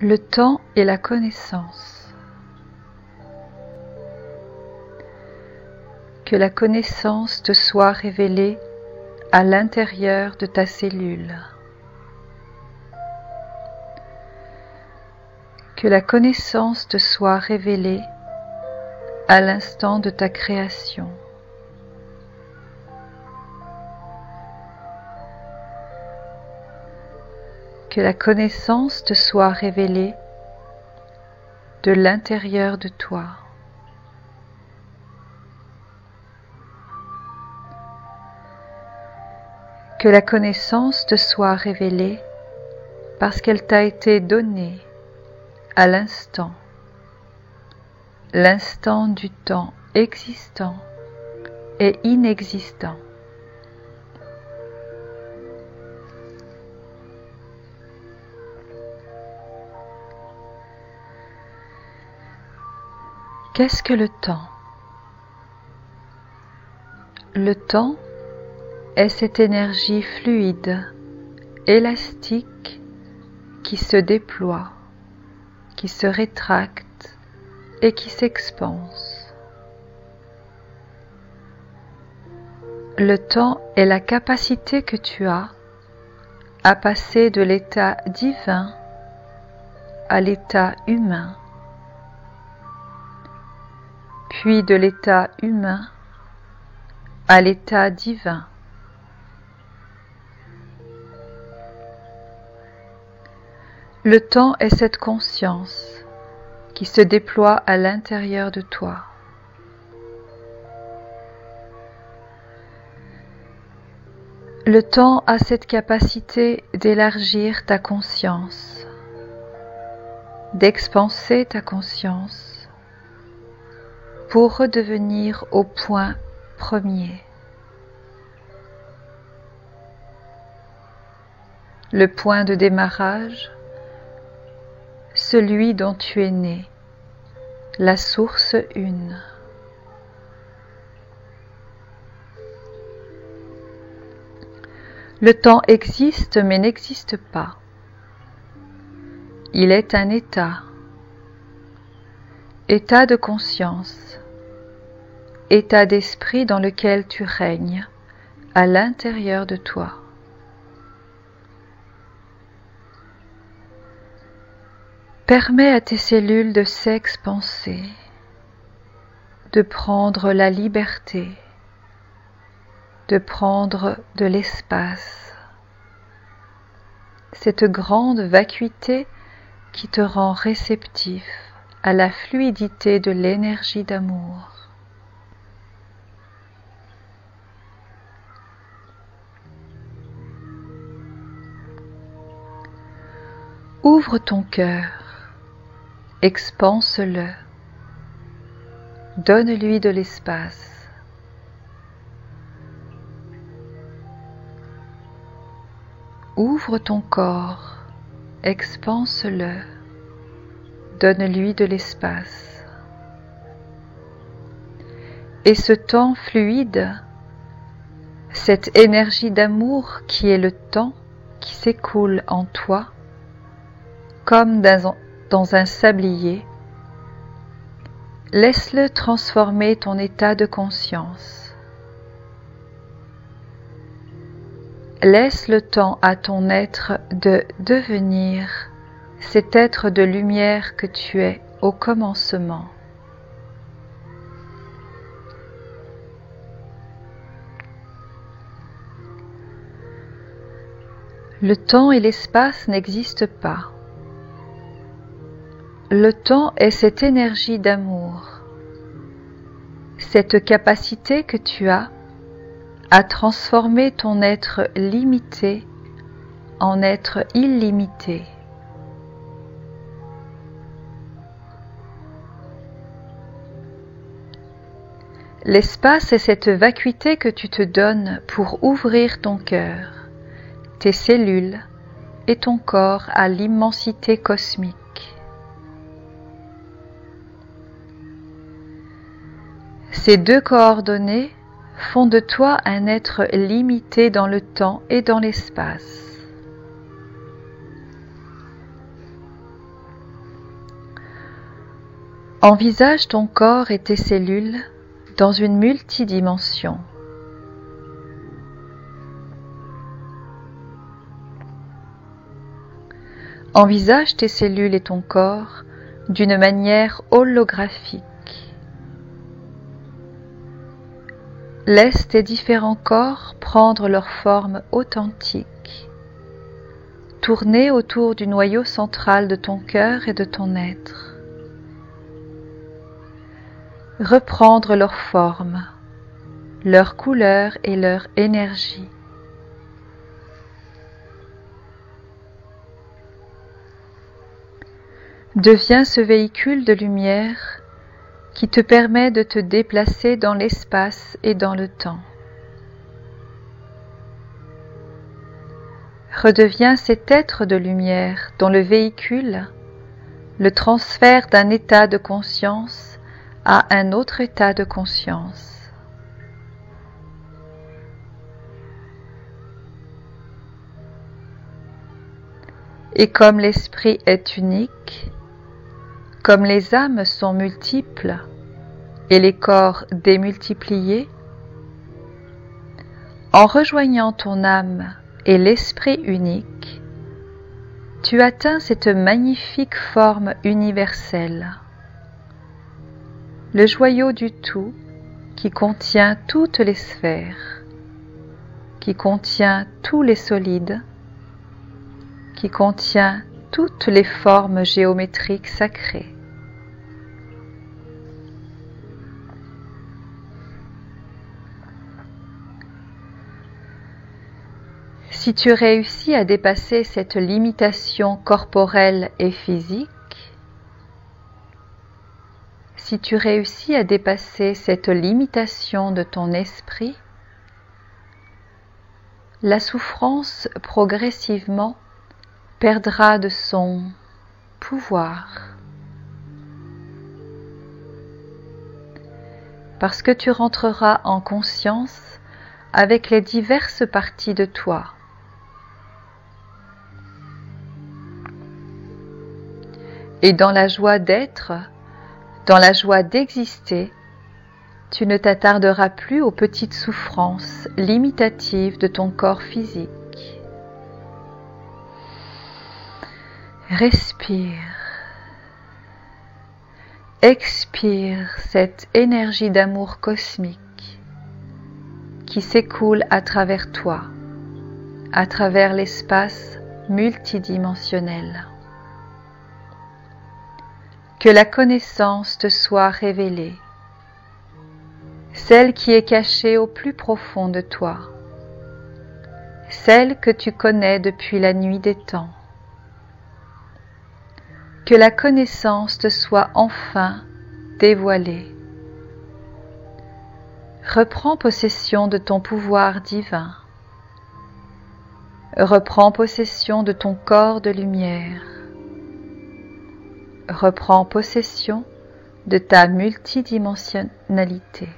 Le temps et la connaissance. Que la connaissance te soit révélée à l'intérieur de ta cellule. Que la connaissance te soit révélée à l'instant de ta création. Que la connaissance te soit révélée de l'intérieur de toi. Que la connaissance te soit révélée parce qu'elle t'a été donnée à l'instant du temps existant et inexistant. Qu'est-ce que le temps? Le temps est cette énergie fluide, élastique, qui se déploie, qui se rétracte et qui s'expanse. Le temps est la capacité que tu as à passer de l'état divin à l'état humain, puis de l'état humain à l'état divin. Le temps est cette conscience qui se déploie à l'intérieur de toi. Le temps a cette capacité d'élargir ta conscience, d'expanser ta conscience pour redevenir au point premier. Le point de démarrage, celui dont tu es né, la source une. Le temps existe mais n'existe pas. Il est un état de conscience, état d'esprit dans lequel tu règnes à l'intérieur de toi. Permets à tes cellules de s'expanser, de prendre la liberté, de prendre de l'espace, cette grande vacuité qui te rend réceptif à la fluidité de l'énergie d'amour. Ouvre ton cœur, expanse-le, donne-lui de l'espace. Ouvre ton corps, expanse-le, donne-lui de l'espace. Et ce temps fluide, cette énergie d'amour qui est le temps qui s'écoule en toi, comme dans un sablier, laisse-le transformer ton état de conscience. Laisse le temps à ton être de devenir cet être de lumière que tu es au commencement. Le temps et l'espace n'existent pas. Le temps est cette énergie d'amour, cette capacité que tu as à transformer ton être limité en être illimité. L'espace est cette vacuité que tu te donnes pour ouvrir ton cœur, tes cellules et ton corps à l'immensité cosmique. Ces deux coordonnées font de toi un être limité dans le temps et dans l'espace. Envisage ton corps et tes cellules dans une multidimension. Envisage tes cellules et ton corps d'une manière holographique. Laisse tes différents corps prendre leur forme authentique, tourner autour du noyau central de ton cœur et de ton être. Reprendre leur forme, leur couleur et leur énergie. Deviens ce véhicule de lumière qui te permet de te déplacer dans l'espace et dans le temps. Redeviens cet être de lumière dont le véhicule, le transfert d'un état de conscience à un autre état de conscience. Et comme l'esprit est unique, comme les âmes sont multiples et les corps démultipliés, en rejoignant ton âme et l'esprit unique, tu atteins cette magnifique forme universelle, le joyau du tout qui contient toutes les sphères, qui contient tous les solides, qui contient toutes les formes géométriques sacrées. Si tu réussis à dépasser cette limitation corporelle et physique, si tu réussis à dépasser cette limitation de ton esprit, la souffrance progressivement perdra de son pouvoir. Parce que tu rentreras en conscience avec les diverses parties de toi. Et dans la joie d'être, dans la joie d'exister, tu ne t'attarderas plus aux petites souffrances limitatives de ton corps physique. Respire. Expire cette énergie d'amour cosmique qui s'écoule à travers toi, à travers l'espace multidimensionnel. Que la connaissance te soit révélée, celle qui est cachée au plus profond de toi, celle que tu connais depuis la nuit des temps. Que la connaissance te soit enfin dévoilée. Reprends possession de ton pouvoir divin. Reprends possession de ton corps de lumière. Reprends possession de ta multidimensionnalité.